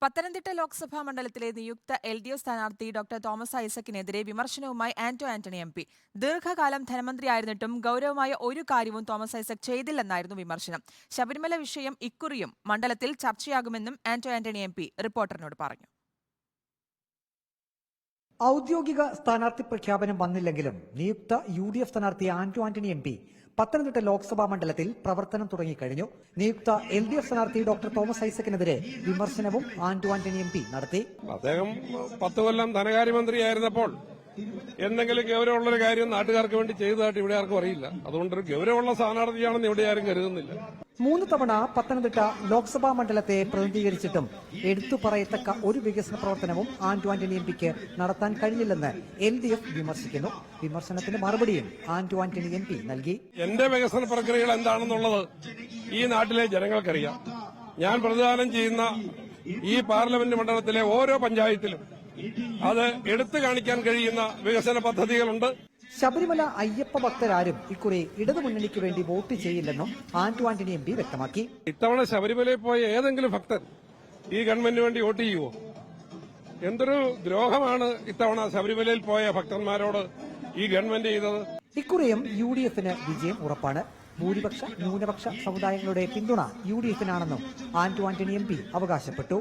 പത്തനംതിട്ട ലോക്സഭാ മണ്ഡലത്തിലെ നിയുക്ത LDF സ്ഥാനാർത്ഥി ഡോക്ടർ തോമസ് ഐസക്കിനെതിരെ വിമർശനവുമായി ആന്റോ ആന്റണി MP. ദീർഘകാലം ധനമന്ത്രിയായിരുന്നിട്ടും ഗൌരവമായ ഒരു കാര്യവും തോമസ് ഐസക് ചെയ്തില്ലെന്നായിരുന്നു വിമർശനം. ശബരിമല വിഷയം ഇക്കുറിയും മണ്ഡലത്തിൽ ചർച്ചയാകുമെന്നും ആന്റോ ആന്റണി MP റിപ്പോർട്ടറിനോട് പറഞ്ഞു. ഔദ്യോഗിക സ്ഥാനാർത്ഥി പ്രഖ്യാപനം വന്നില്ലെങ്കിലും നിയുക്ത UDF സ്ഥാനാർത്ഥി ആന്റോ ആന്റണി MP പത്തനംതിട്ട ലോക്സഭാ മണ്ഡലത്തിൽ പ്രവർത്തനം തുടങ്ങിക്കഴിഞ്ഞു. നിയുക്ത LDF സ്ഥാനാർത്ഥി ഡോക്ടർ തോമസ് ഐസക്കിനെതിരെ വിമർശനവും ആന്റോ ആന്റണി MP നടത്തി. അദ്ദേഹം 10 കൊല്ലം ധനകാര്യമന്ത്രിയായിരുന്നപ്പോൾ എന്തെങ്കിലും ഗൗരവമുള്ളൊരു കാര്യം നാട്ടുകാർക്ക് വേണ്ടി ചെയ്തതായിട്ട് ഇവിടെ ആർക്കും അറിയില്ല. അതുകൊണ്ടൊരു ഗൗരവമുള്ള സ്ഥാനാർത്ഥിയാണെന്ന് ഇവിടെ ആരും കരുതുന്നില്ല. 3 തവണ പത്തനംതിട്ട ലോക്സഭാ മണ്ഡലത്തെ പ്രതിനിധീകരിച്ചിട്ടും എടുത്തു പറയത്തക്ക ഒരു വികസന പ്രവർത്തനവും ആന്റോ ആന്റണി MPക്ക് നടത്താൻ കഴിഞ്ഞില്ലെന്ന് LDF വിമർശിക്കുന്നു. വിമർശനത്തിന് മറുപടിയും ആന്റോ ആന്റണി MP നൽകി. എന്റെ വികസന പ്രക്രിയകൾ എന്താണെന്നുള്ളത് ഈ നാട്ടിലെ ജനങ്ങൾക്കറിയാം. ഞാൻ പ്രതിദാനം ചെയ്യുന്ന ഈ പാർലമെന്റ് മണ്ഡലത്തിലെ ഓരോ പഞ്ചായത്തിലും അത് എടുത്തു കാണിക്കാൻ കഴിയുന്ന വികസന പദ്ധതികളുണ്ട്. ശബരിമല അയ്യപ്പ ഭക്തരാരും ഇക്കുറി ഇടതുമുന്നണിക്ക് വേണ്ടി വോട്ട് ചെയ്യില്ലെന്നും ആന്റോ ആന്റണി MP വ്യക്തമാക്കി. ഇത്തവണ ശബരിമലയിൽ പോയ ഏതെങ്കിലും ഭക്തൻ ഈ ഗവൺമെന്റിന് വേണ്ടി വോട്ട് ചെയ്യുമോ? എന്തൊരു ദ്രോഹമാണ് ഇത്തവണ ശബരിമലയിൽ പോയ ഭക്തന്മാരോട് ഈ ഗവൺമെന്റ് ചെയ്തത്. ഇക്കുറിയും UDFന് വിജയം ഉറപ്പാണ്. ഭൂരിപക്ഷ ന്യൂനപക്ഷ സമുദായങ്ങളുടെ പിന്തുണ UDFനാണെന്നും ആന്റോ ആന്റണി MP അവകാശപ്പെട്ടു.